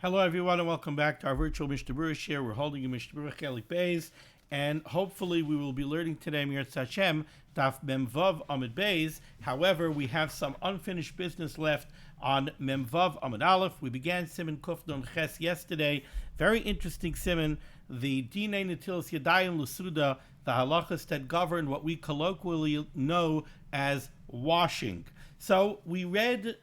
Hello, everyone, and welcome back to our virtual Mishnah Berurah share. We're holding a Mishnah Berurah Chelik Beis, and hopefully we will be learning today, Mirat Hashem, Daf Mem Vav Amud Beis. However, we have some unfinished business left on Mem Vav Amud Aleph. We began Siman Kuf Nun Ches yesterday. Very interesting Siman, the Dinei Netilas Yadayim L'Suda, the halachas that govern what we colloquially know as washing. So we read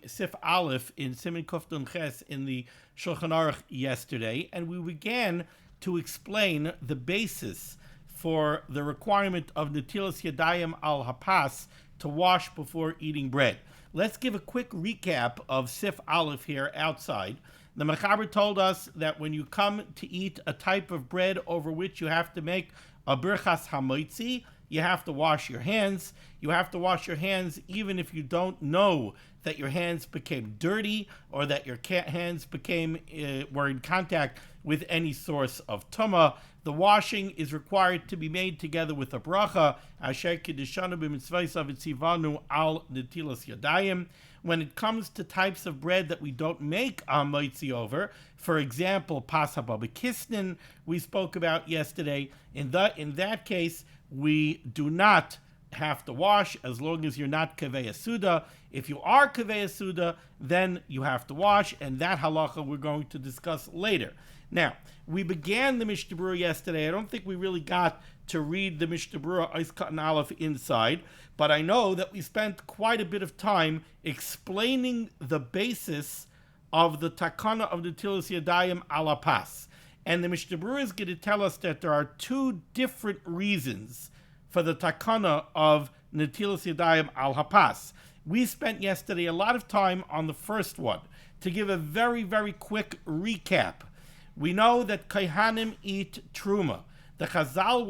Sif Aleph in Siman Kuf Nun Ches in the Shulchan Aruch yesterday, and we began to explain the basis for the requirement of netilas yadayim al hapas to wash before eating bread. Let's give a quick recap of Sif Aleph here outside. The Mechaber told us that when you come to eat a type of bread over which you have to make a birchas hamoitzi, you have to wash your hands. You have to wash your hands even if you don't know that your hands became dirty or that your hands were in contact with any source of tumah. The washing is required to be made together with a bracha. Asher kiddushanu b'mitzvaysav etzivanu al netilas yadayim. When it comes to types of bread that we don't make a moitzi over, for example, pas hababakisnin, we spoke about yesterday. In that case, we do not have to wash as long as you're not kavei suda. If you are kavei suda, then you have to wash, and that halacha we're going to discuss later. Now, we began the Mishnah Berurah yesterday. I don't think we really got to read the Mishnah Berurah Eis Katan Aleph inside, but I know that we spent quite a bit of time explaining the basis of the takana of the netilas yadayim al hapas. And the Mishnah Berurah is going to tell us that there are two different reasons for the takana of netilas yadayim al hapas. We spent yesterday a lot of time on the first one. To give a very, very quick recap, we know that Kohanim eat truma. The Chazal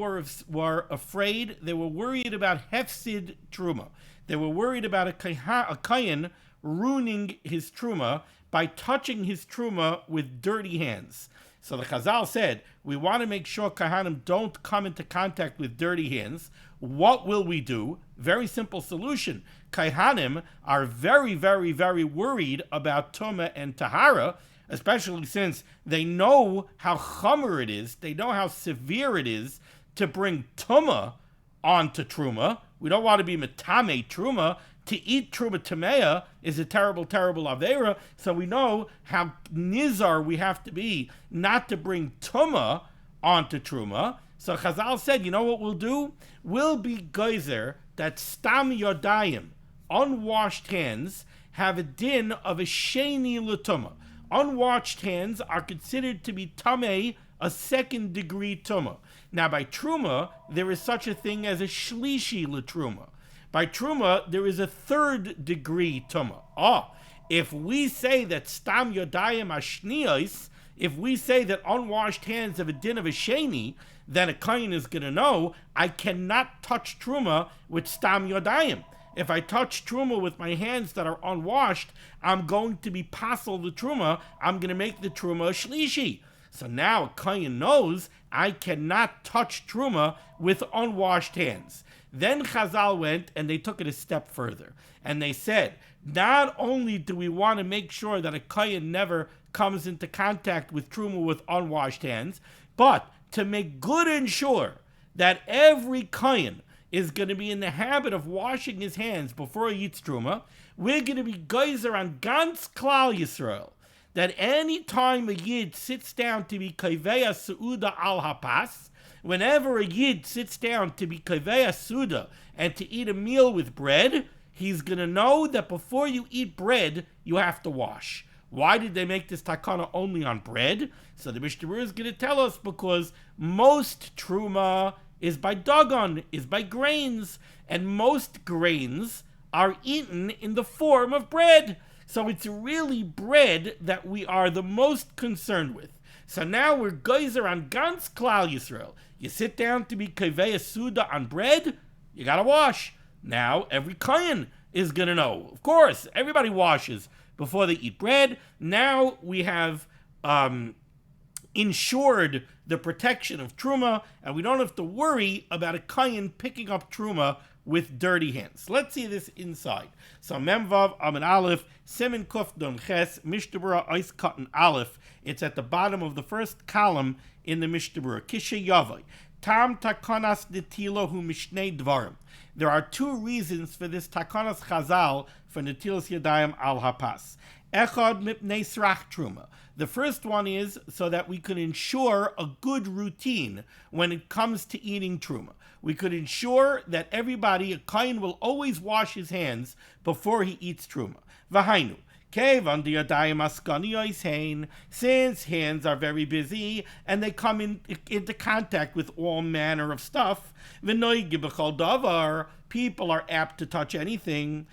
were afraid. They were worried about hefsid truma. They were worried about a kohen ruining his truma by touching his truma with dirty hands. So the Chazal said, we want to make sure Kohanim don't come into contact with dirty hands. What will we do? Very simple solution. Kohanim are very, very, very worried about Tumah and Tahara, especially since they know how chomer it is, they know how severe it is to bring Tumah onto Truma. We don't want to be metame Truma. To eat Truma Tameya is a terrible, terrible Aveira, so we know how nizar we have to be not to bring Tumah onto Truma. So Chazal said, you know what we'll do? We'll be geyser that stam yadayim, unwashed hands, have a din of a sheni l'tumah. Unwashed hands are considered to be tamei, a second degree tumah. Now by truma, there is such a thing as a shlishi l'truma. By truma, there is a third degree tumah. If we say that stam yodayim ashniyos, if we say that unwashed hands have a din of a sheni, then a kohen is going to know I cannot touch truma with stam yodayim. If I touch truma with my hands that are unwashed, I'm going to be pasal the truma. I'm going to make the truma a shlishi. So now a kohen knows I cannot touch truma with unwashed hands. Then Chazal went and they took it a step further. And they said, not only do we want to make sure that a kohen never comes into contact with truma with unwashed hands, but to make good and sure that every kohen is going to be in the habit of washing his hands before he eats truma, we're going to be geyser on Gans Klal Yisrael, that any time a yid sits down to be kavei su'uda al hapas, whenever a yid sits down to be kavei su'uda and to eat a meal with bread, he's going to know that before you eat bread, you have to wash. Why did they make this takana only on bread? So the Mishnah Berurah is going to tell us because most truma is by dagon, is by grains, and most grains are eaten in the form of bread. So it's really bread that we are the most concerned with. So now we're geyser on Gans Klal Yisrael. You sit down to be kavei suda on bread, you gotta wash. Now every kohen is gonna know. Of course, everybody washes before they eat bread. Now we have ensured the protection of truma, and we don't have to worry about a kohen picking up truma with dirty hands. Let's see this inside. So Memvav Amin Aleph Simin Kuf Don Ches Mishnah Berurah Ois Cotton Aleph. It's at the bottom of the first column in the Mishnah Berurah. Kishe Yavai Tam Takonas Netila Hu Mishnei Dvarim. There are two reasons for this Takonas Chazal for Netilas Yadayim al Hapas. Echad Mipnei Srach Truma. The first one is so that we could ensure a good routine when it comes to eating truma. We could ensure that everybody, a kohen, will always wash his hands before he eats truma. V'hainu. Since hands are very busy and they come into contact with all manner of stuff, people are apt to touch anything.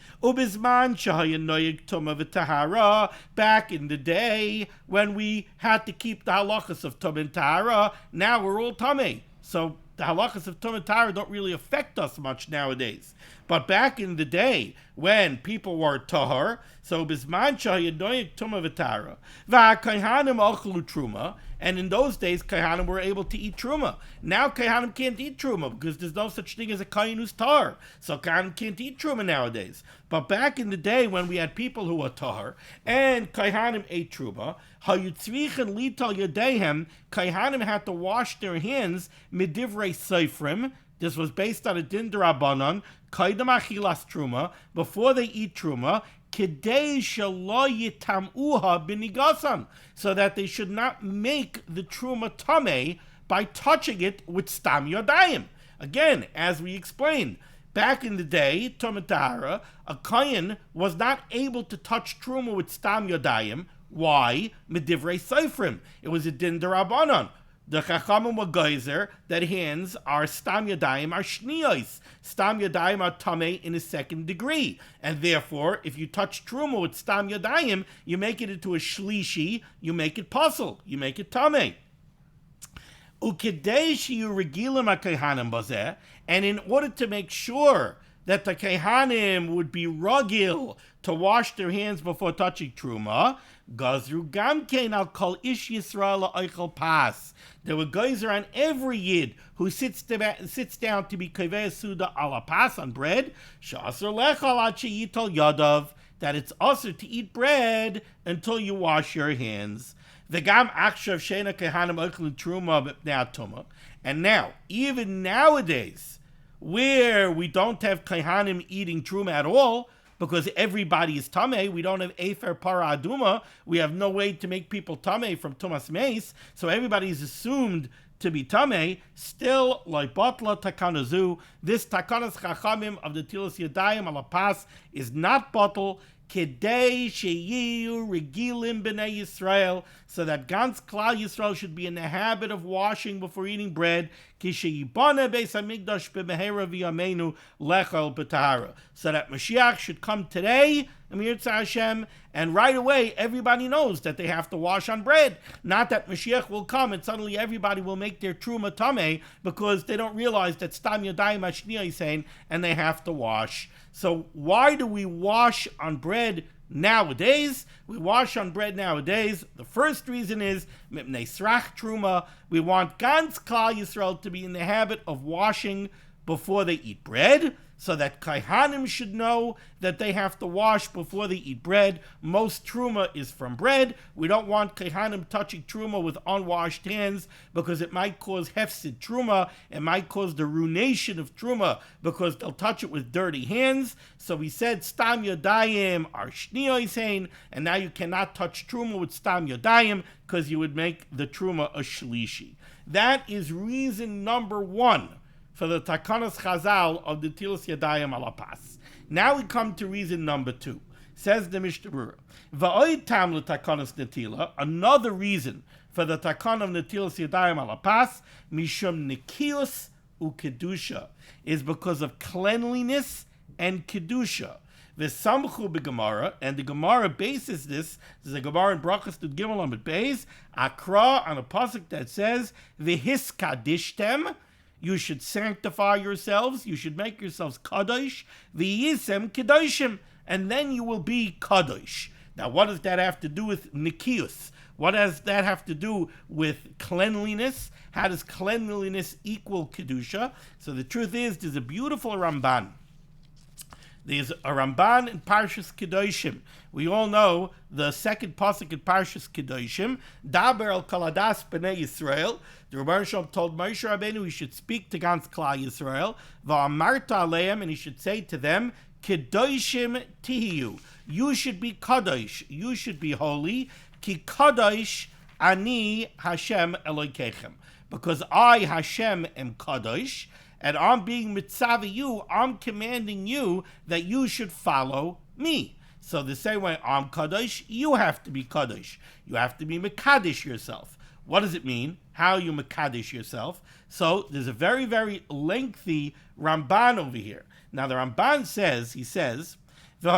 Back in the day when we had to keep the halachas of tum and tahara, now we're all tamei. So the halachas of tum and tahara don't really affect us much nowadays. But back in the day when people were tahar, so bisman shahayanoyik tumah v'tahara, v'kayhanim achlu truma, and in those days kayhanim were able to eat truma. Now kayhanim can't eat truma because there's no such thing as a kayin who's tahar, so kayhanim can't eat truma nowadays. But back in the day when we had people who were tahar and kayhanim ate truma, hayutzrichen lital yadayim, kayhanim had to wash their hands midivrei seifrim. This was based on a din d'Rabbanan, kaidam achilas truma, before they eat truma, kedei shelo yitamuha b'nigasan, so that they should not make the truma tamei by touching it with stam yadayim. Again, as we explained, back in the day, tum and tahara, a kohen was not able to touch truma with stam yadayim. Why? Medivrei seifrim. It was a din d'Rabbanan. The Chachamim were geyser that hands are stam yadayim are shniyos. Stam yadayim are tamei in a second degree. And therefore, if you touch truma with stam yadayim, you make it into a shlishi, you make it puzzle, you make it tamei. Ukidei shiyu regilim ha-kayhanim bazeh, and in order to make sure that the kayhanim would be ragil to wash their hands before touching truma, gazru gamkein al kol ish Yisrael ha'oichel pas. There were geyser on every yid who sits down to be kaveh suda ala pas on bread, sha'asr lechal ad sheyitol yadav, that it's also to eat bread until you wash your hands. V'gam akshav sheina kayhanim oichel truma b'pnei atuma. And now, even nowadays, where we don't have kayhanim eating truma at all, because everybody is tamei, we don't have efer para aduma, we have no way to make people tamei from tumas meis, so everybody is assumed to be tamei. Still, like batla takanazu, this takanas chachamim of the netilas yadayim ala pas is not batal, kedei sheyiyu regilim b'nei Yisrael, so that Gans Klal Yisrael should be in the habit of washing before eating bread, kisheyibana beis hamikdash b'mehera v'yameinu lechal b'tahara, so that Mashiach should come today, Amir Tzah Hashem, and right away everybody knows that they have to wash on bread. Not that Mashiach will come and suddenly everybody will make their truma tamei because they don't realize that stam yadayim hashniya is saying and they have to wash. So why do we wash on bread nowadays? We wash on bread nowadays. The first reason is mipnei srach truma. We want Gans Klal Yisrael to be in the habit of washing before they eat bread, so that kayhanim should know that they have to wash before they eat bread. Most truma is from bread. We don't want kayhanim touching truma with unwashed hands because it might cause hefsid truma. It might cause the ruination of truma because they'll touch it with dirty hands. So we said stam yadayim are shniyos hein, and now you cannot touch truma with stam yadayim because you would make the truma a shlishi. That is reason number one for the takanas chazal of the netilas yadayim ala pas. Now we come to reason number two. Says the Mishnah Berurah, va'oid tam l'takanas netila, another reason for the takan of netilas yadayim ala pas, mishum nekius ukedusha, is because of cleanliness and kedusha. V'samchu b'gemara, and the Gemara bases this. There's a Gemara in Brachos Tud Gimel Amud Beis, akra on a pasuk that says v'hiskadishtem. You should sanctify yourselves. You should make yourselves kadosh. V'yisem kedoshim, and then you will be kadosh. Now, what does that have to do with nikius? What does that have to do with cleanliness? How does cleanliness equal kedusha? So the truth is, there's a beautiful Ramban There's a Ramban in Parshas Kedoshim. We all know the second pasuk in Parshas Kedoshim. Daber al kaladas b'nei Yisrael. The Rebbeinu Shalom told Moshe Rabbeinu he should speak to Gans Klal Yisrael. Va'amarta aleim, and he should say to them, Kedoshim tihiyu. You should be kadosh. You should be holy. Ki kadosh ani Hashem Elokeichem. Because I, Hashem, am kadosh. And I'm being mitzvah you, I'm commanding you that you should follow me. So the same way I'm kadosh, you have to be kadosh. You have to be mekadosh yourself. What does it mean? How you mekadosh yourself? So there's a very, very lengthy Ramban over here. Now the Ramban says, he says, this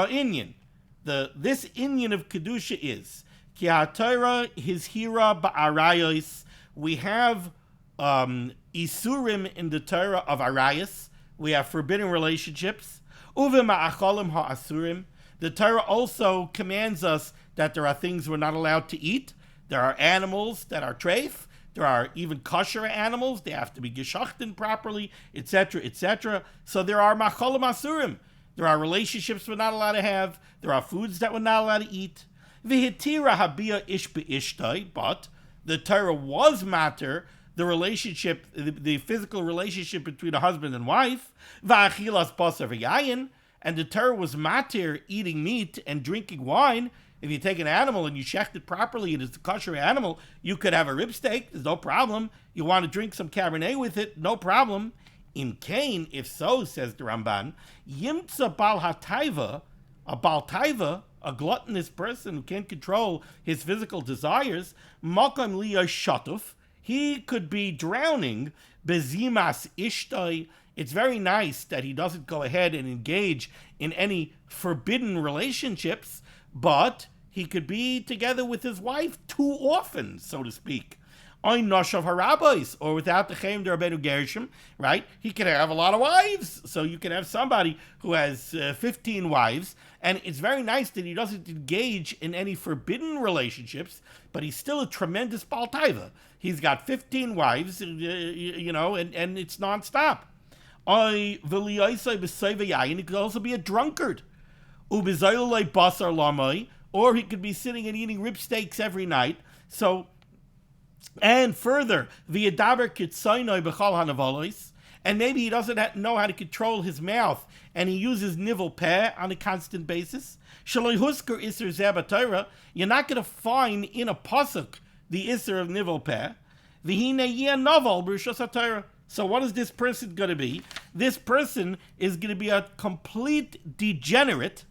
inyan of kedusha is ki Hatorah his hira ba'arayos. We have isurim in the Torah of arayos. We have forbidden relationships. Uve ma'acholim ha'asurim. The Torah also commands us that there are things we're not allowed to eat. There are animals that are treif. There are even kosher animals. They have to be geshachten properly, etc., etc. So there are macholim asurim. There are relationships we're not allowed to have. There are foods that we're not allowed to eat. V'hitira habia ish be'ishtai. But the Torah was matter the relationship, the physical relationship between a husband and wife. V'achilas basar v'yayin. And the Torah was matir eating meat and drinking wine. If you take an animal and you shecht it properly and it's a kosher animal, you could have a rib steak, there's no problem. You want to drink some Cabernet with it, no problem. In Cain, if so, says the Ramban, yimtza bal hataiva, a bal taiva, a gluttonous person who can't control his physical desires, makam liya shatuf, he could be drowning, bezimas ishtai. It's very nice that he doesn't go ahead and engage in any forbidden relationships, but he could be together with his wife too often, so to speak. Ein noshav harabos, or without the Chaim D'Rabbeinu Gershom, right? He can have a lot of wives. So you can have somebody who has 15 wives, and it's very nice that he doesn't engage in any forbidden relationships, but he's still a tremendous Baal Taiva. He's got 15 wives, and it's nonstop. He could also be a drunkard. Or he could be sitting and eating rib steaks every night. So, and further, and maybe he doesn't know how to control his mouth, and he uses nivel peh on a constant basis. You're not going to find in a pasuk the isser of nivel peh. So what is this person going to be? This person is going to be a complete degenerate,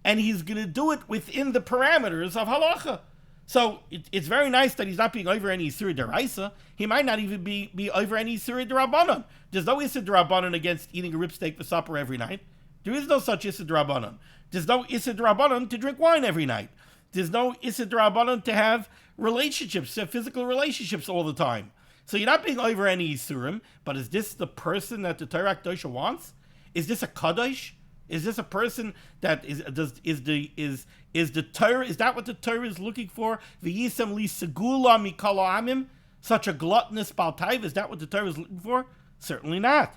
and he's going to do it within the parameters of halacha. So it's very nice that he's not being over any Isur Deraisa. He might not even be over any Isur Derabanan. There's no Isur Derabanan against eating a rib steak for supper every night. There is no such Isur Derabanan. There's no Isur Derabanan to drink wine every night. There's no Isur Derabanan to have relationships, physical relationships all the time. So you're not being over any Isurim, but is this the person that the Torah Kedosha wants? Is this a Kadosh? Is this a person that is the Torah? Is that what the Torah is looking for? V'yisem li segula mikol ha'amim, such a gluttonous Baal Taiva. Is that what the Torah is looking for? Certainly not.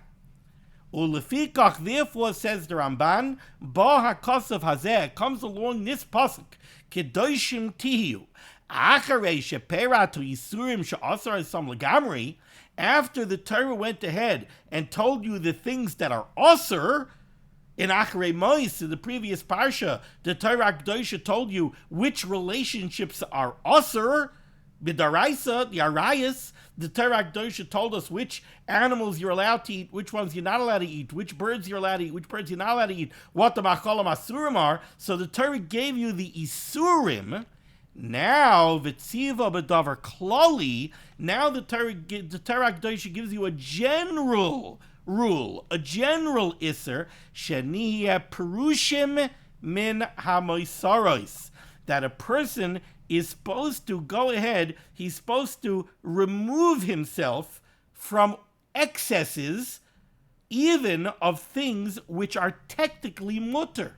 Ulefikach, therefore, says the Ramban, ba hakasav hazeh, comes along this pasuk, kedoshim tihiyu. After the Torah went ahead and told you the things that are asur, in Acharei Mois, in the previous parsha, the Torah Kedosha told you which relationships are asur, b'daraisa, the arayas. The Torah Kedosha told us which animals you're allowed to eat, which ones you're not allowed to eat, which birds you're allowed to eat, which birds you're not allowed to eat, what the macholim asurim are. So the Torah gave you the isurim. Now, v'tziva b'davar klali, now the Torah Kedosha gives you a general rule, a general isser, shenihya perushim min hamoisaros, that a person is supposed to go ahead, he's supposed to remove himself from excesses, even of things which are technically mutter.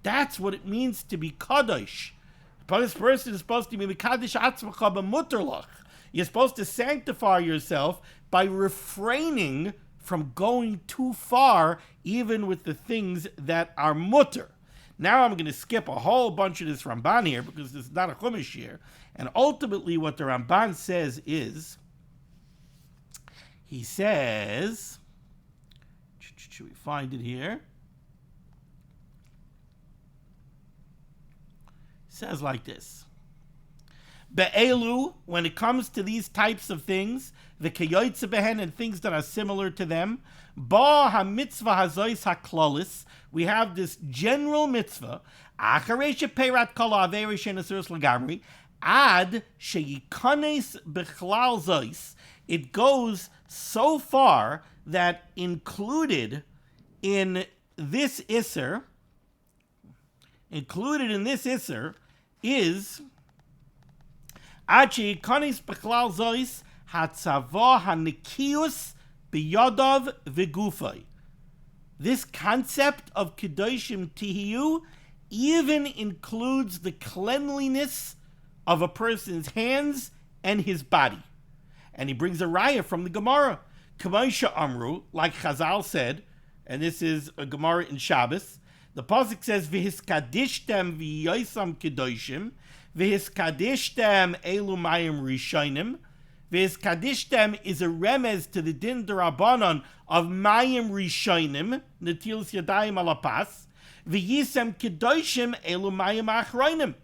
That's what it means to be kadosh. This person is supposed to be mekadosh atzmacha b'mutterlach. You're supposed to sanctify yourself by refraining from going too far, even with the things that are mutter. Now I'm going to skip a whole bunch of this Ramban here because this is not a Chumash here. And ultimately what the Ramban says is, he says, should we find it here? Says like this. Be'elu, when it comes to these types of things, the keyotze behen and things that are similar to them, ba ha-mitzvah hazois ha-klolis, we have this general mitzvah, acharei she'peirat kol ha'averos she'ein asuros l'gamri, ad she'yikones b'chlal zois, it goes so far that included in this isser is ad she'yikones b'chlal zois hatzava hanikius biyadav v'gufay. This concept of kedoshim tihiyu even includes the cleanliness of a person's hands and his body. And he brings a raya from the Gemara. K'maisha Amru, like Chazal said, and this is a Gemara in Shabbos, the pasuk says, V'hiskadishtem v'yoisam kedoshim, V'hiskadishtem elu mayim rishonim. V'hiskadishtem is a remez to the din d'Rabbanan of mayim rishonim, netilas yadayim alapas, V'yisem kedoshim elu mayim achroinim.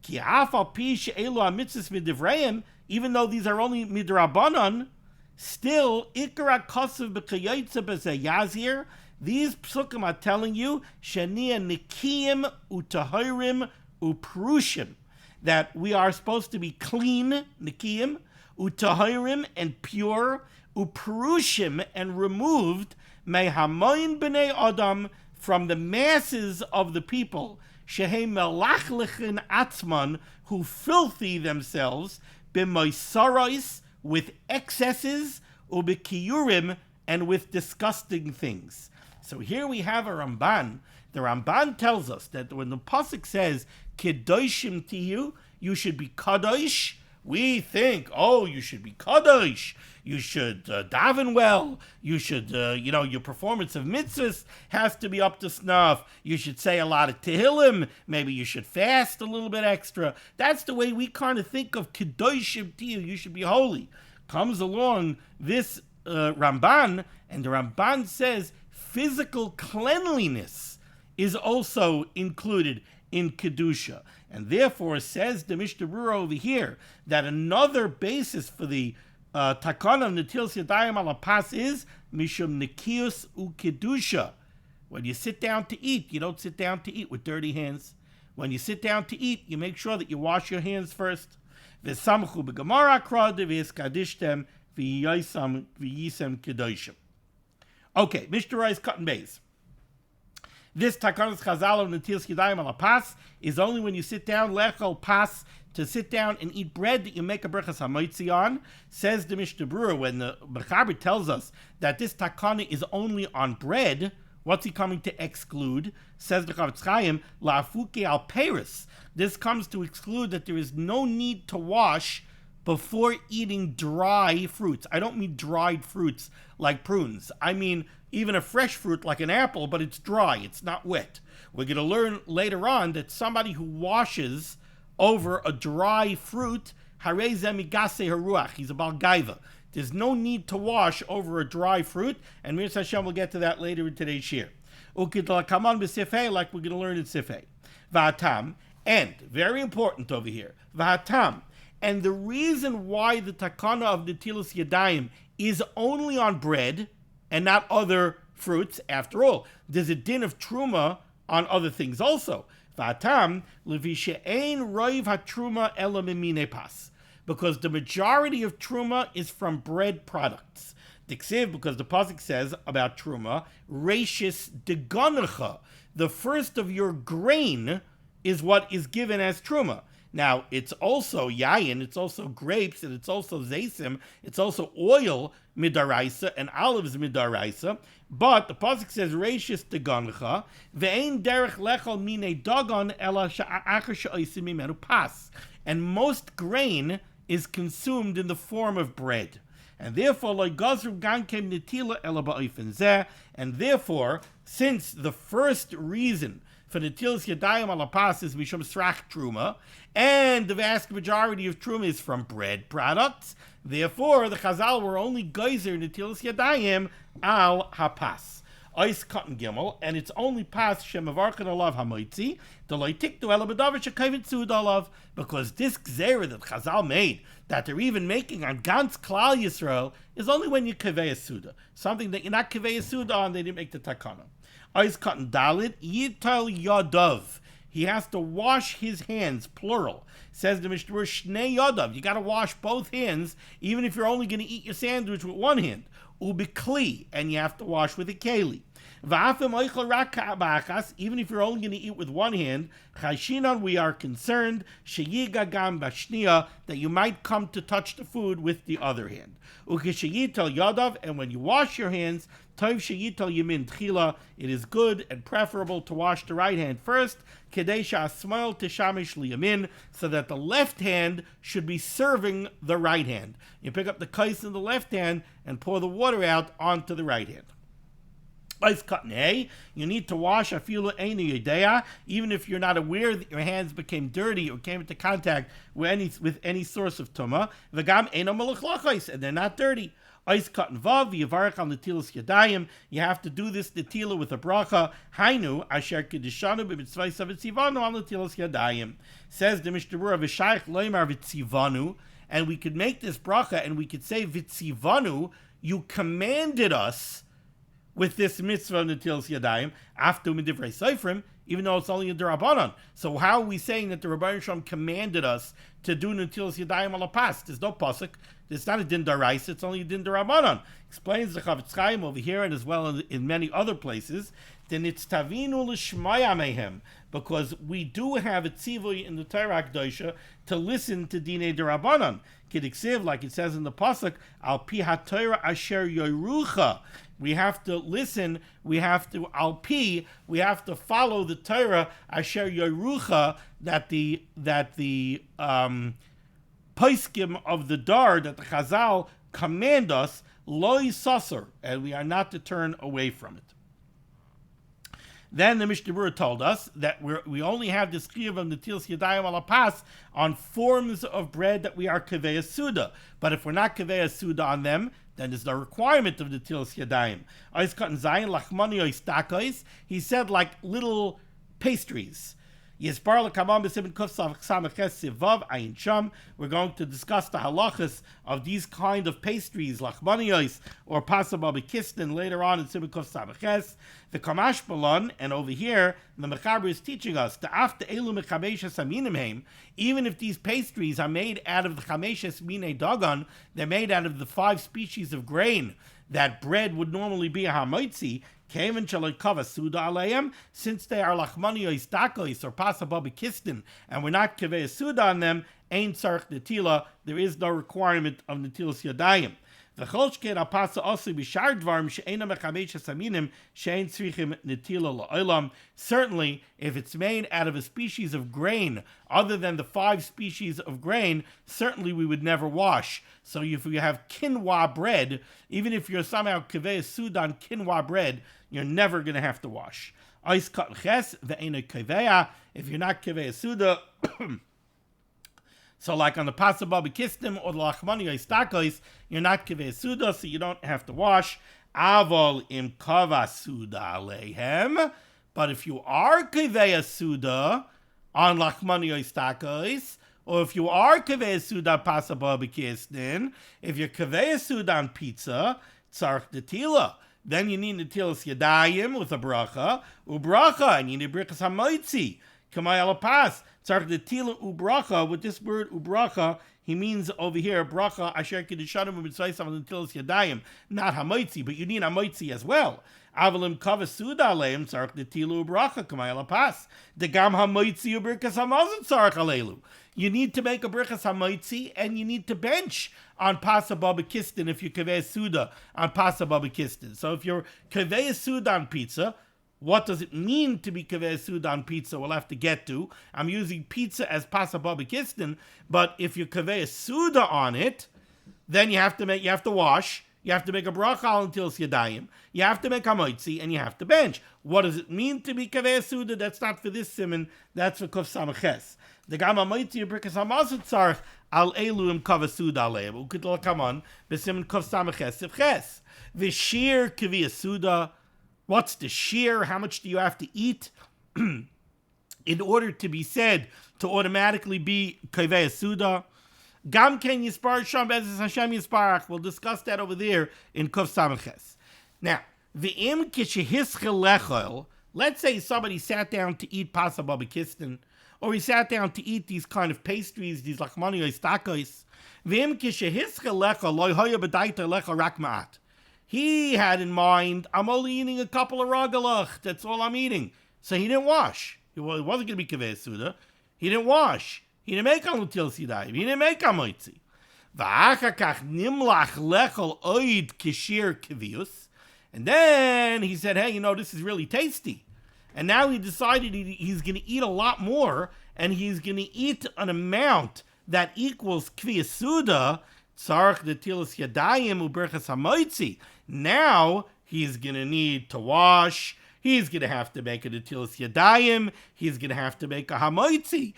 Ki af al pi she'elu hamitzvos midivreim, even though these are only midrabanan, still ikra kosev b'kayotze b'zayazir. These psukim are telling you shenia nikiyim utahirim uprushim, that we are supposed to be clean, nikiyim utahirim and pure, uprushim and removed mehamoin b'nei adam, from the masses of the people, shehem melachlichin atzman, who filthy themselves, b'moisaros, with excesses, ubikiyurim, and with disgusting things. So here we have a Ramban. The Ramban tells us that when the pasuk says kedoshim tiyu, you should be kadosh. We think, oh, you should be kadosh. You should daven well. You should, your performance of mitzvahs has to be up to snuff. You should say a lot of tehillim. Maybe you should fast a little bit extra. That's the way we kind of think of kedoshim tiyu. You should be holy. Comes along this Ramban, and the Ramban says physical cleanliness is also included in kedusha, and therefore says the Mishnah Berurah over here that another basis for the takana of netilas yadayim alapas is mishum nekius ukedusha. When you sit down to eat, you don't sit down to eat with dirty hands. When you sit down to eat, you make sure that you wash your hands first. V'samchu b'gemara krad v'hiskadishtem v'yisam kedoshim. Okay, Mishnah Berurah is cutting base. This takanas chazal of netilas yadayim alapas is only when you sit down lechol pas, to sit down and eat bread that you make a brachas hamoitzi on. Says the Mishnah Berurah, when the Mechaber tells us that this takana is only on bread, what's he coming to exclude? Says the Chavetz Chaim, la'afuke al peris. This comes to exclude that there is no need to wash before eating dry fruits. I don't mean dried fruits like prunes. I mean even a fresh fruit like an apple, but it's dry, it's not wet. We're going to learn later on that somebody who washes over a dry fruit, harei ze migase haruach, he's a bal gaiva. There's no need to wash over a dry fruit, and Mir Hashem will get to that later in today's shir. Ukidlakaman b'sifei, like we're going to learn in sifei. V'atam, and very important over here, v'atam, and the reason why the takana of netilas yadayim is only on bread and not other fruits, after all, there's a din of truma on other things also. V'atam levi she'ein roiv hatruma ela mimine pas, because the majority of truma is from bread products. Diksiv, because the pasuk says about truma, reishis degonecha, the first of your grain is what is given as truma. Now, it's also yayin, it's also grapes, and it's also zaysim, it's also oil midaraisa and olives midaraisa. But the pasuk says reishis degoncha ve'ein derech lechol mine dagon ela she'achar she'osim mimenu pas, and most grain is consumed in the form of bread. And therefore, like Gazrum Gan came Netila Ela Ba'ofen Zeh, and therefore, since the first reason for netilas yadayim ala pas is mishum srach truma, and the vast majority of truma is from bread products, therefore the Chazal were only geyser netilas yadayim al hapas. Ice cotton gimel, and it's only pas shemavarchan alav hamoitzi, the loitiktu ela bedavar shekayvit sud alav, because this gzera that Chazal made, that they're even making on Gans Klal Yisrael, is only when you kaveh a suda. Something that you're not kaveh a suda on, they didn't make the takana. Ice cotton dalit, yital yadav. He has to wash his hands, plural. Says the Mishnah Berurah, shnei yadav. You got to wash both hands, even if you're only going to eat your sandwich with one hand. Ubikli, and you have to wash with a keli. Even if you're only going to eat with one hand, chashinan, we are concerned sheyigagam bashnia, that you might come to touch the food with the other hand. Ukesheyital yadav, and when you wash your hands, tov sheyital yamin tchila, it is good and preferable to wash the right hand first, kedesha asmail teshamish liyamin, so that the left hand should be serving the right hand. You pick up the kais in the left hand and pour the water out onto the right hand. Ice cotton hay, you need to wash afilu einu yedea, even if you're not aware that your hands became dirty or came into contact with any source of tumah. V'gam eino melachlachos, and they're not dirty. Ice cotton vav v'yavarach al netilas yadayim. You have to do this netila with a bracha. Hainu asher kedishanu b'mitzvayis v'tzivanu al netilas yadayim. Says the Mishnah Berurah v'shayich loymar v'tzivanu, and we could make this bracha and we could say v'tzivanu, you commanded us with this mitzvah of netilas yadayim, after midivrei seifrim, even though it's only a derabanan. So how are we saying that the Rabbi Shalom commanded us to do netilas yadayim ala pas? There's no pasuk. It's not a din daraisa. It's only a din derabanan. Explains the Chavetz Chaim over here and as well in many other places. Then it's tavinu l'shmaya mehem, because we do have a tzivui in the Torah Kedosha to listen to dinei derabanan. Kidiksiv, like it says in the pasuk, al pi haTorah asher yorucha. We have to listen, we have to alpi, we have to follow the Torah asher yorucha, that the paiskim of the dar, that the Chazal command us, loy sasser, and we are not to turn away from it. Then the Mishnah Berurah told us that we only have this chiyuv of netilas yadayim ala pas on forms of bread that we are kaveh suda. But if we're not kaveh suda on them, then there's no requirement of netilas yadayim. Ois cotton zayin lachmani ois takos. He said like little pastries. We're going to discuss the halachas of these kind of pastries, lachmaniyos or pasabah bekistin, later on in Simon Kuf Samaches. The Kamash Balon, and over here the Mechaber is teaching us the after elu mechameshes aminimheim. Even if these pastries are made out of the chameshes mine dagan, they're made out of the 5 species of grain that bread would normally be a hamoitzi. Since they are lachmaniyos takos or pasabah bekistin, and we're not kaveh suda on them, ain't sarch netila, there is no requirement of netilas yadayim. Certainly, if it's made out of a species of grain other than the 5 species of grain, certainly we would never wash. So if you have quinoa bread, even if you're somehow kaveh suda on quinoa bread, you're never going to have to wash. Ice cut ches ve'ena kaveh. If you're not kaveh suda, so like on the pasabah bekistim or the lachmaniyos takos, you're not kaveh suda, so you don't have to wash. Avol im kava suda aleihem. But if you are kaveh suda on lachmaniyos takos, or if you are kaveh suda pasabah bekistin, if you're kaveh suda on pizza, tzarch netila. Then you need netilas yadayim with a bracha, ubracha, and you need brichas hamoitzi, kamay alapas, tzarch netila ubracha. With this word ubracha, he means over here bracha asher kedishanim u'mitzvayis netilas yadayim, not hamoitzi, but you need hamoitzi as well. Avalim kaveh suda aleim tzarch netila ubracha kamay alapas. Degam hamoitzi ubrichas hamazon tzarch alelu. You need to make a brichas hamoitzi, and you need to bench on pasabah bekistin if you kaveh suda on pasabah bekistin. So if you're kaveh suda on pizza, what does it mean to be kaveh suda on pizza? We'll have to get to. I'm using pizza as pasabah bekistin, but if you kaveh suda on it, then you have to wash, you have to make a bracha al netilas yadayim, you have to make hamoitzi, and you have to bench. What does it mean to be kaveh suda? That's not for this siman, that's for kuf samaches. The gam hamoitzi brikas hamazut tzarch al elu im kaveh suda aleim. Ukidol kaman b'siman kuf samaches sivches. V'shir kaveh suda. What's the shear? How much do you have to eat in order to be said to automatically be kaveh suda? Gam ken yispar sham bezes Hashem yisparach. We'll discuss that over there in Kuf Samaches. Now, v'im kishehischel lechol. Let's say somebody sat down to eat pasa babakistan, or he sat down to eat these kind of pastries, these lachmaniyos takos. V'im kishehischel lechol loy hoya b'daita lechol rak ma'at. He had in mind, I'm only eating a couple of ragalach. That's all I'm eating. So he didn't wash. It wasn't going to be kaveh suda. He didn't wash. He didn't make netilas yadayim. He didn't make hamoitzi. V'achakach nimlach lechol oid kishir kavius. And then he said, hey, this is really tasty. And now he decided he's going to eat a lot more, and he's going to eat an amount that equals kviyas suda, tzarech netilas yadayim uberchas hamoitzi. Now he's going to need to wash. He's going to have to make a netilas yadayim. He's going to have to make a hamoitzi.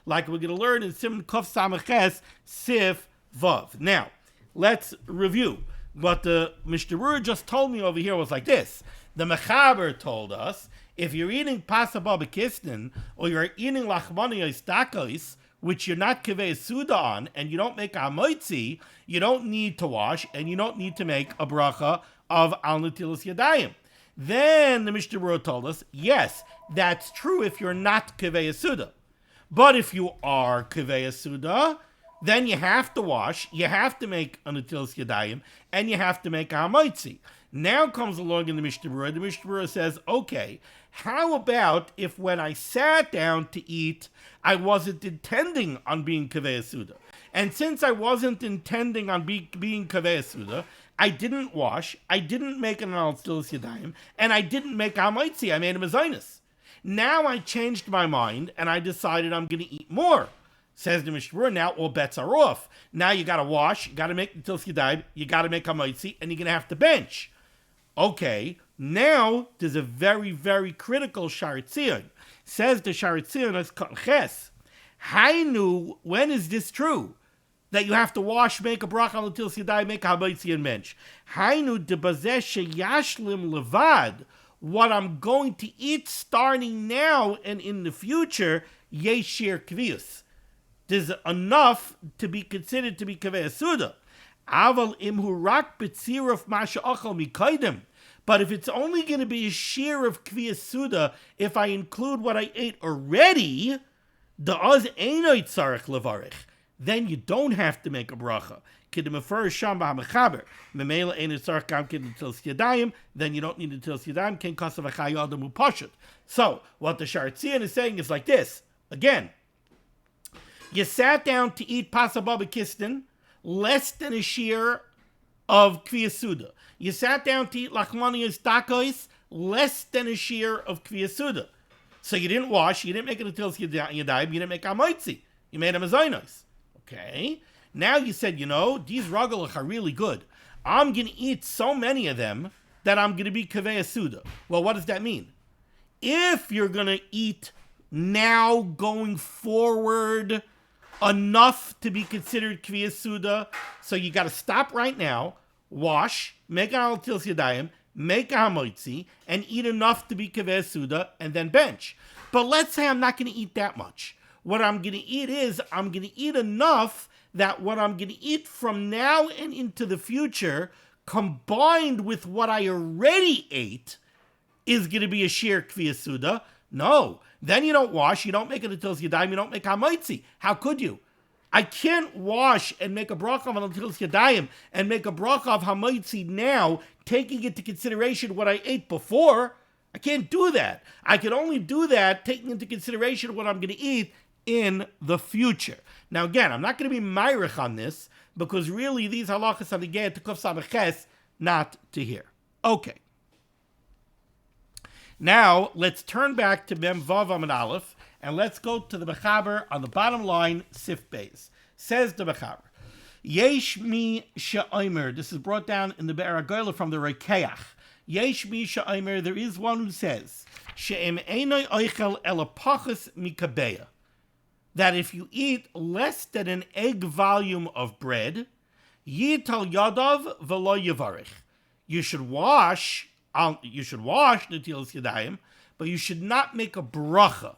Like we're going to learn in Siman Kuf Samaches Sif Vav. Now, let's review. What the Mishnah Berurah just told me over here was like this. The Mechaber told us, if you're eating pasa babakistan, or you're eating lachmaniyos takos, which you're not kaveh suda on, and you don't make a hamoitzi, you don't need to wash, and you don't need to make a bracha of al netilas yadayim. Then the Mishnah Berurah told us, yes, that's true if you're not kaveh suda. But if you are kaveh suda, then you have to wash, you have to make a netilas yadayim, and you have to make a hamoitzi. Now comes along in the Mishnah Berurah says, okay, how about if when I sat down to eat, I wasn't intending on being kaveh suda? And since I wasn't intending on being kaveh suda, I didn't wash, I didn't make an netilas yadayim, and I didn't make a hamoitzi, I made a mezainis. Now I changed my mind, and I decided I'm going to eat more. Says the Mishnah Berurah, now all bets are off. Now you got to wash, you got to make netilas yadayim, you got to make hamoitzi, and you're going to have to bench. Okay, now there's a very, very critical sharitzion. Says the sharitzion as ches. Hainu, when is this true? That you have to wash, make a bracha on netilas yadayim, make a hamoitzi and bench. Hainu debazeh sheyashlim levad. What I'm going to eat starting now and in the future, yeshir kvius. There's enough to be considered to be kaveh suda. Aval imhu rak betziruf masha achal mikaydem. But if it's only going to be a shear of kviyas suda, if I include what I ate already, da'az einoi tzarech levarich, then you don't have to make a bracha. Kidemafur sham b'hamechaber memela einoi tzarech gam kid netilas yadayim. Then you don't need netilas yadayim. Ken kasav achayadam upashut. So what the sharitzian is saying is like this. Again, you sat down to eat pasa babakistan, less than a shear of kviyas suda. You sat down to eat lachmaniyos takos, less than a shear of kviyas suda. So you didn't wash, you didn't make a netilas yadayim, you didn't make hamoitzi. You made a mezainos. Okay? Now you said, these ragalach are really good. I'm going to eat so many of them that I'm going to be kaveh suda. Well, what does that mean? If you're going to eat now going forward enough to be considered kviyas suda, so you got to stop right now, wash, make a netilas yadayim, make a hamoitzi, and eat enough to be kaveh suda, and then bench. But let's say I'm not going to eat that much. What I'm going to eat is, I'm going to eat enough that what I'm going to eat from now and into the future, combined with what I already ate, is going to be a sheer kviyas suda. No. Then you don't wash, you don't make a netilas yadayim, you don't make hamoitzi. How could you? I can't wash and make a bracha of netilas yadayim and make a bracha of hamoitzi now, taking into consideration what I ate before. I can't do that. I can only do that taking into consideration what I'm going to eat in the future. Now again, I'm not going to be myrich on this, because really these halachas are the get to kuf samaches, not to here. Okay. Now, let's turn back to Mem Vav Amud Aleph, And let's go to the Mechaber on the bottom line, Sif Beis. Says the Mechaber, Yesh mi she'omer, this is brought down in the Be'er HaGoyla from the Rekeach. Yesh mi she'omer, there is one who says, she'em einoi oichel ela pachas mikabeya, that if you eat less than an egg volume of bread, yital yadav v'lo yavarich. You should wash netilas yadayim, but you should not make a bracha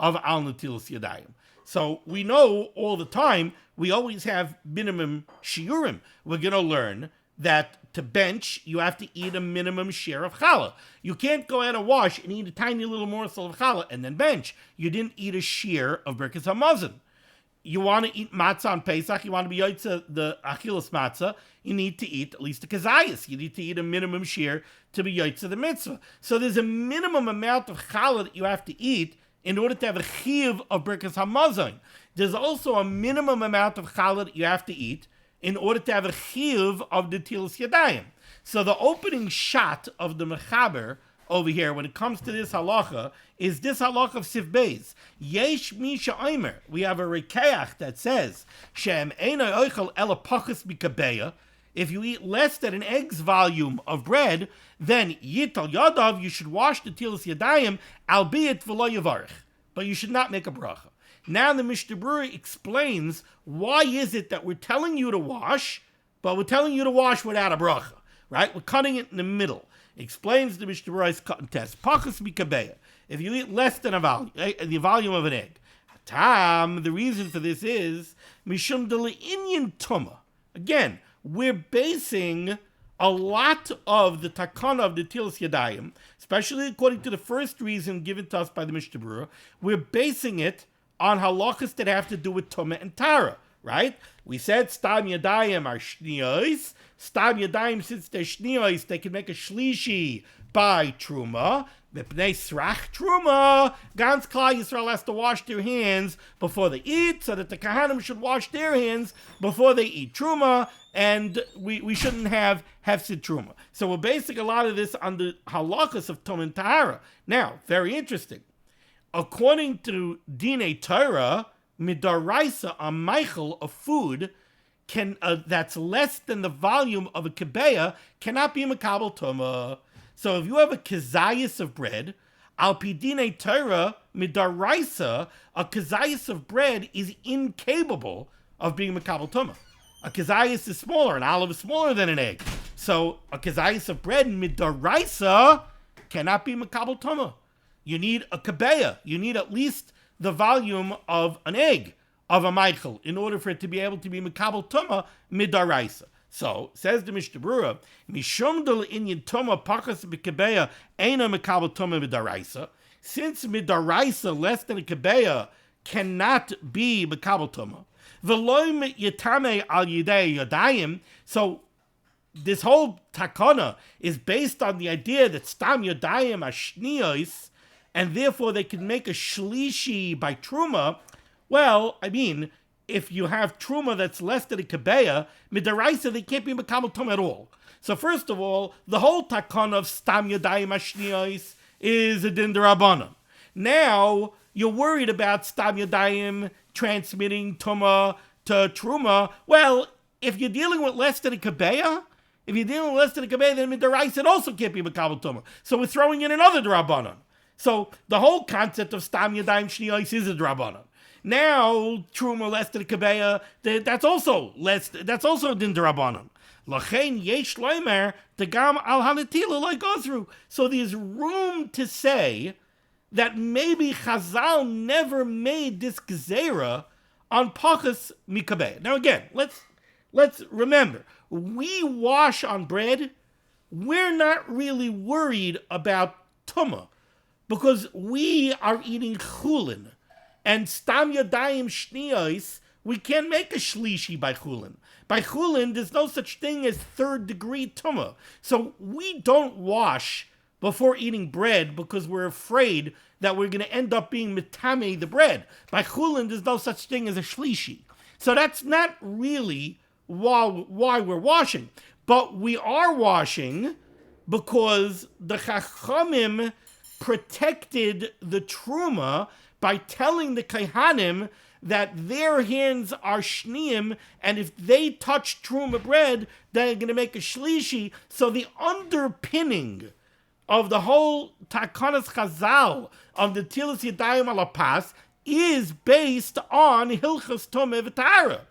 of al netilas yadayim. So we know all the time, we always have minimum shiurim. We're going to learn that to bench, you have to eat a minimum share of challah. You can't go out and wash and eat a tiny little morsel of challah and then bench. You didn't eat a share of Birkas HaMazon. You want to eat matzah on Pesach, you want to be yotze the achilas matzah, you need to eat at least a kazayas. You need to eat a minimum share to be yotze the mitzvah. So there's a minimum amount of challah that you have to eat in order to have a chiyuv of Birkas HaMazon. There's also a minimum amount of challah that you have to eat in order to have a chiyuv of the netilas yadayim. So the opening shot of the Mechaber over here, when it comes to this halacha, is this halacha of Sif Beis. Yesh mi she'omer. We have a rekeach that says, she'em einoi oichel ela pachas mikabeya. If you eat less than an egg's volume of bread, then yital yadav, you should wash the netilas yadayim, albeit v'lo yavarich. But you should not make a bracha. Now the Mishnah Berurah explains why is it that we're telling you to wash, but we're telling you to wash without a bracha, right? We're cutting it in the middle. Explains the Mishnah Berurah's cut and test. Pachas mikabeya. If you eat less than the volume of an egg. Tam, the reason for this is mishum dele'inyan tuma. Again, we're basing a lot of the takana of the netilas yadayim, especially according to the first reason given to us by the Mishnah Berurah, we're basing it on halachas that have to do with tumah and tara, right? We said stam yadayim are shniyos. Stam yadayim, since they're shniyos, they can make a shlishi by truma. Mipnei srach truma. Gans Klal Yisrael has to wash their hands before they eat, so that the kahanim should wash their hands before they eat truma, and we shouldn't have hefsid truma. So we're basing a lot of this on the halachas of tumah and tahara. Now, very interesting. According to Dinei Torah, midaraisa, a meichel of food can that's less than the volume of a kebeya cannot be makabel tumah. So if you have a kazayas of bread, al pi Dinei Torah midaraisa, a kazayas of bread is incapable of being makabel tumah. A kazayas is smaller, an olive is smaller than an egg. So a kazayas of bread midaraisa cannot be makabel tumah. You need a kebeya. You need at least the volume of an egg of a meichel in order for it to be able to be makabel tumah midaraisa. So says the Mishnah Berurah, mishum dele'inyan tumah pachas b'kebeya eina makabel tumah midaraisa. Since midaraisa less than a kebeya cannot be makabel tumah, v'lo yitame al yadayim. So this whole takana is based on the idea that stam yadayim are shniyos, and therefore they can make a shlishi by truma. Well, I mean, if you have truma that's less than a kebeya, midaraisa, they can't be makabel tumah at all. So first of all, the whole takana of stam yadayim ashniyos is a din d'Rabbanan. Now, you're worried about stam yadayim transmitting tumah to truma. Well, if you're dealing with less than a kebeya, then midaraisa, it also can't be makabel tumah. So we're throwing in another d'Rabbanan. So the whole concept of stam yadayim shniyos is a d'Rabbanan. Now truma less than a kebeya, that's also din d'Rabbanan. Lachein yesh loimer tegam al hanetila like go through. So there's room to say that maybe Chazal never made this gezerah on pachas mikabeya. Now again, let's remember, we wash on bread. We're not really worried about tumah, because we are eating chulin, and stam yadayim shniyos, we can't make a shlishi by chulin. By chulin, there's no such thing as third degree tumah. So we don't wash before eating bread because we're afraid that we're going to end up being mitame the bread. By chulin, there's no such thing as a shlishi. So that's not really why we're washing. But we are washing because the chachamim protected the truma by telling the Kohanim that their hands are shniyim, and if they touch truma bread, they're going to make a shlishi. So the underpinning of the whole takanas chazal of the netilas yadayim ala pas is based on hilchas tumah v'tara.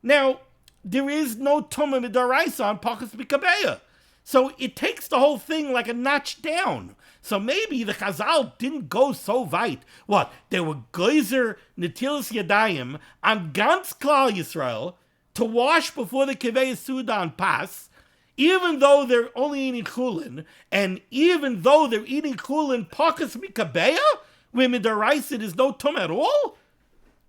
Now, there is no tumah midaraisa on pachas b'kabeya. So it takes the whole thing like a notch down. So maybe the Chazal didn't go so weit. What? They were geyser netilas yadayim on ganz Klal Yisrael to wash before the Kivei Sudan pass, even though they're only eating chulin, and even though they're eating chulin pachas mikabeya, where midaraisa there's no tumah at all.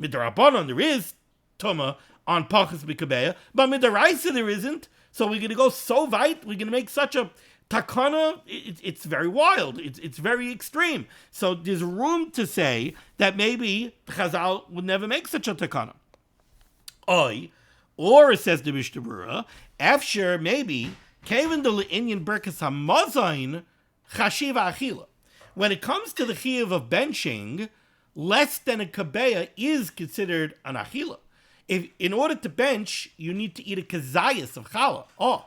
Midarabanan there is tumah on pachas mikabeya, but midaraisa there isn't. So we're going to go so weit, we're going to make such a takana, it's very wild, it's very extreme. So there's room to say that maybe Chazal would never make such a takana. Or says the Mishnah Berurah, after maybe, Kevin the Indian Berkas Hamazain, Chashiva Achila. When it comes to the chiyuv of benching, less than a kabeya is considered an achila. If in order to bench, you need to eat a kazayas of challah.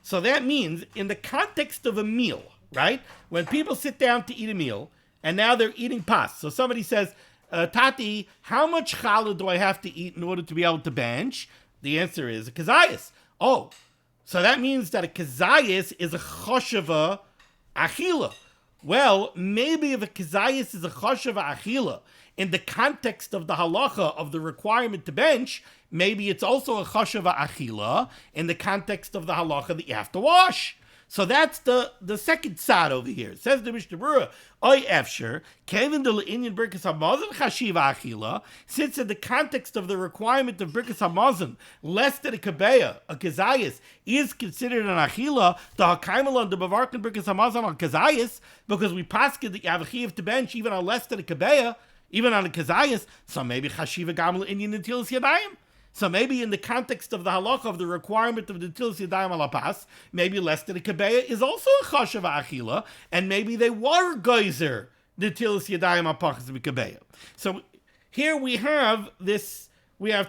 So that means in the context of a meal, right? When people sit down to eat a meal, and now they're eating pas. So somebody says, Tati, how much challah do I have to eat in order to be able to bench? The answer is a kazayas. So that means that a kazayas is a chosheva achila. Well, maybe if a kazayas is a chosheva achila, in the context of the halacha of the requirement to bench, maybe it's also a chashava achila in the context of the halacha that you have to wash. So that's the second side over here. It says the Mishnah Berurah, Oy efsher, kevin de le'inyan birkas hamazon chashiva achila, since in the context of the requirement of birkas hamazon, less than a kabeya, a kazayas, is considered an achila, the hakaimal on the bavarkan birkas hamazon on kazayas, because we paskin that you have a chiyuv to bench even on less than a kabeya, even on a kazayas, so maybe chashiva gamel inyan netilas yadayim. So maybe in the context of the halacha of the requirement of the netilas yadayim ala pas, maybe less than a kabeya is also a chashava achila, and maybe they were geyser netilas yadayim ala pas kabeya. So here we have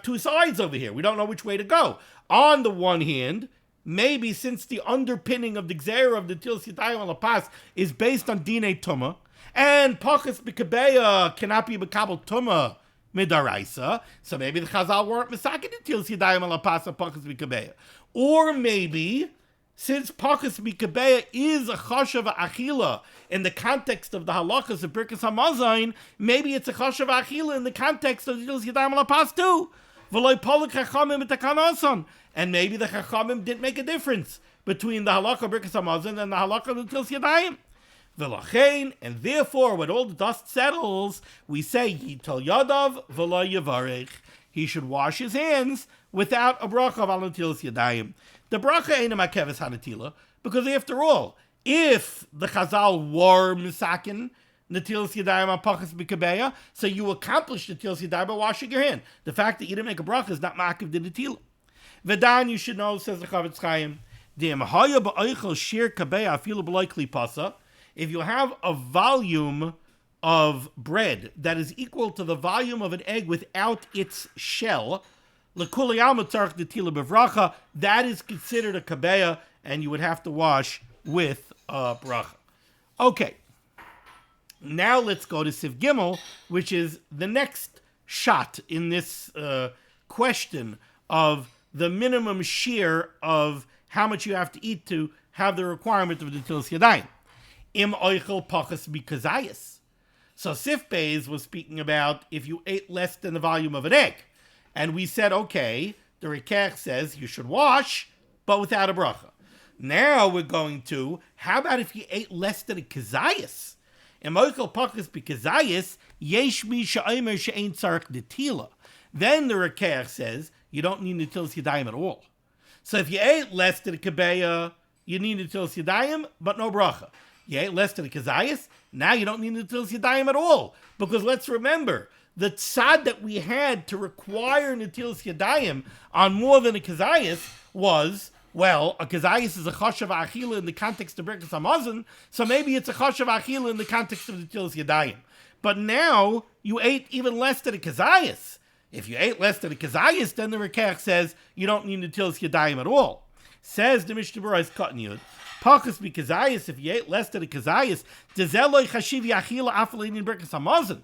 two sides over here. We don't know which way to go. On the one hand, maybe since the underpinning of the gzeira of the netilas yadayim ala pas is based on dinei tumah, and pachas b'kabeya cannot be b'kabel tumah midaraisa, so maybe the Chazal weren't misakin netilas yadayim ala pas pachas b'kabeya. Or maybe, since pachas b'kabeya is a chashav achila in the context of the halachas of Birkas Hamazayin, maybe it's a chashav achila in the context of netilas yadayim ala pas too. V'loi polek chachamim etakanason, and maybe the chachamim didn't make a difference between the halacha of Birkas Hamazayin and the halacha of netilas yadayim. V'lachein, and therefore, when all the dust settles, we say yital yadav v'lo yavarech. He should wash his hands without a bracha of netilas yadayim. The bracha ain't a makeves hanetila, because after all, if the Chazal were misakin netilas yadayim on pachas b'kabeya, so you accomplished netilas yadayim by washing your hand. The fact that you didn't make a bracha is not makiv the netila. V'dan, you should know, says the Chavetz Chaim, de'em haya ba'oichel shir kabeya afilu b'loi kli pasa. If you have a volume of bread that is equal to the volume of an egg without its shell, that is considered a kabeya, and you would have to wash with a bracha. Okay, now let's go to Siv Gimel, which is the next shot in this question of the minimum shear of how much you have to eat to have the requirement of the netilas yadayim. Im oichel pachas b'kazayas. So Sif Beis was speaking about if you ate less than the volume of an egg. And we said, okay, the Rikach says you should wash, but without a bracha. Now we're going to, how about if you ate less than a kazayas? Im oichel pachas b'kazayas, yesh mi sha'omer she'ein tzarech netila. Then the Rikach says you don't need netilas yadayim at all. So if you ate less than a kabeya, you need netilas yadayim, but no bracha. You ate less than a kazayas, now you don't need netilas yadayim at all. Because let's remember, the tzad that we had to require netilas yadayim on more than a kazayas was, well, a kazayas is a chashav achila in the context of Birkas Hamazon, so maybe it's a chashav achila in the context of netilas yadayim. But now you ate even less than a kazayas. If you ate less than a kazayas, then the Rekach says you don't need netilas yadayim at all. Says the Mishnah Berurah is cutting you. Pachas be kazayas, if you ate less than a kazayas, dezeloi chashiv yachila afalin in berkas hamazon.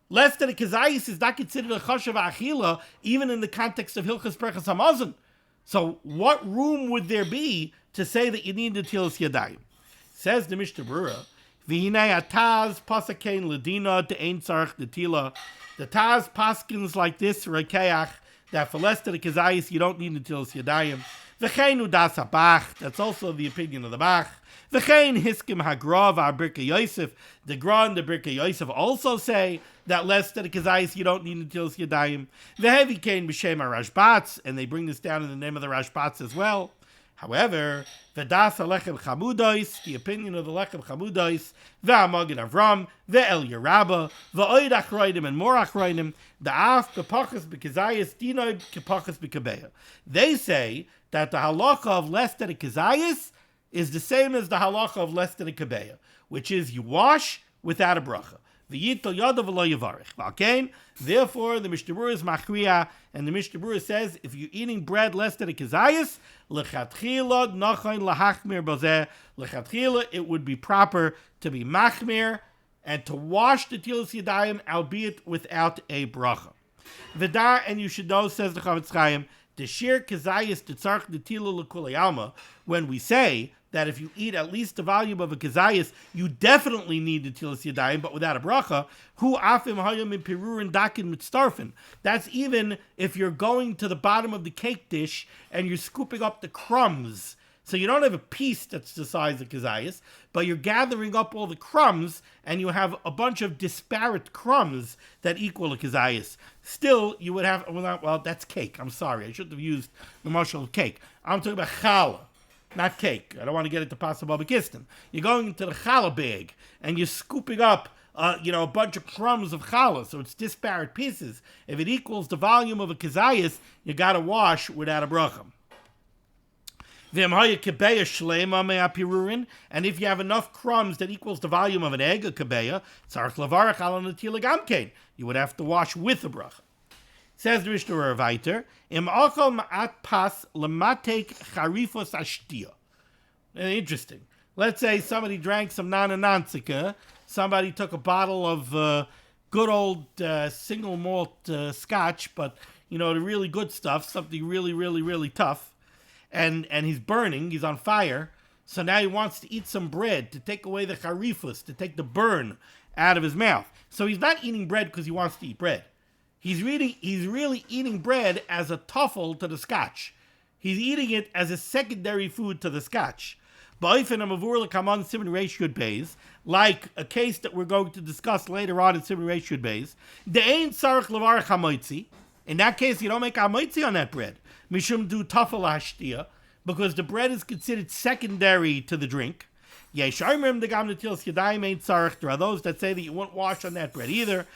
Less than a kazayas is not considered a chashav achila, even in the context of hilchas berkas hamazon. So what room would there be to say that you need netilas yadayim? Says the Mishnah Berurah, v'hinei ataz pasakein ledina de'ein tzarich netila. The Taz paskins like this, Rekeach, that for less than a kazayis, you don't need netilas yadayim. V'chein udas habach, that's also the opinion of the Bach. V'chein hiskim hagrav Birkei Yosef. The Gra and the Birkei Yosef also say that less than a kazayis, you don't need netilas yadayim. V'hevi kein b'shem HaRashbatz, and they bring this down in the name of the Rashbatz as well. However, v'das halechem chamudois, the opinion of the lechem chamudois, v'amagid Avram, v'el Yerabba, v'oid achroidim and more achroidim, da'af b'pachas b'kazayis, dinoid k'pachas b'kabeya. They say that the halacha of less than a kazayis is the same as the halacha of less than a kabeya, which is you wash without a bracha. V'yitel yadav v'lo yavarich. V'alkein, therefore the Mishnah Berurah is machriya, and the Mishnah Berurah says if you're eating bread less than a kazayis, lechatchila nachain lahachmir bazeh. Lechatchila, it would be proper to be machmir and to wash the netilas yadayim, albeit without a bracha. V'da, and you should know, says the Chavetz Chaim, the shir kazayis tetzarch netila l'kulei alma, when we say that if you eat at least the volume of a kazayis, you definitely need netilas yadayim, but without a bracha. Hu afim hayam in pirurin dakin mitztarfin. That's even if you're going to the bottom of the cake dish and you're scooping up the crumbs. So you don't have a piece that's the size of kazayis, but you're gathering up all the crumbs, and you have a bunch of disparate crumbs that equal a kazayis. Still, you would have, well, that's cake. I'm sorry. I shouldn't have used the marshal of cake. I'm talking about challah. Not cake. I don't want to get into possible bakistan. You're going into the challah bag and you're scooping up, a bunch of crumbs of challah, so it's disparate pieces. If it equals the volume of a kazayis, you got to wash without a bracha. And if you have enough crumbs that equals the volume of an egg, a kabeya, you would have to wash with a bracha. Says the Mishnah Berurah weiter, Im achal ma'at pas lematek charifos ashtia. Interesting. Let's say somebody drank some nanansika. Somebody took a bottle of good old single malt scotch, but the really good stuff, something really, really, really tough, and he's burning, he's on fire. So now he wants to eat some bread to take away the charifos, to take the burn out of his mouth. So he's not eating bread because he wants to eat bread. He's really eating bread as a tuffle to the scotch. He's eating it as a secondary food to the scotch. Like a case that we're going to discuss later on in Siman Reish Yud Beis. In that case, you don't make hamoitzi on that bread. Mishum du tuffle hashtia, because the bread is considered secondary to the drink. There are those that say that you won't wash on that bread either.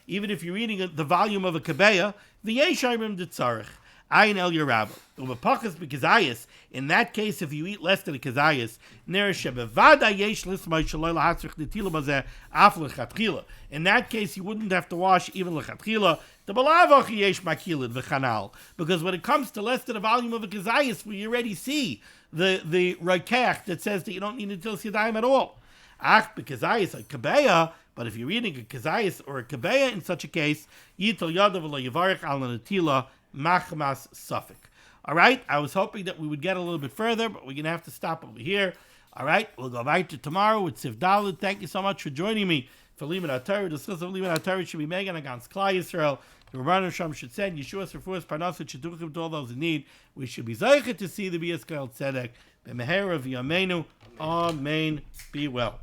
Even if you're eating the volume of a kabeya, the yesharim de tzarich. Ayin el yerabah. Ubapachas b'kazayis. In that case, if you eat less than a kazayis, in that case, you wouldn't have to wash even lechatchila. Because when it comes to less than a volume of a kazayis, we already see the Rekach that says that you don't need netilas yadayim at all. Ach b'kazayis a kabeya. But if you're eating a kazayis or a kabeya in such a case, yitel yadav lo yavarich al netila machmas safek. All right, I was hoping that we would get a little bit further, but we're going to have to stop over here. All right, we'll go back to tomorrow with Sif Daled. Thank you so much for joining me for limud Hatorah. The discussion of limud Hatorah should be megan against Klal Yisrael. The Rabban Hashem should send Yeshua's refuahs parnasos shidduchim to all those in need. We should be zeicher to see the Bias Kol Tzedek. B'mehera v'yameinu. Amen. Be well.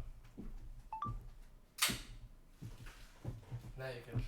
Now you can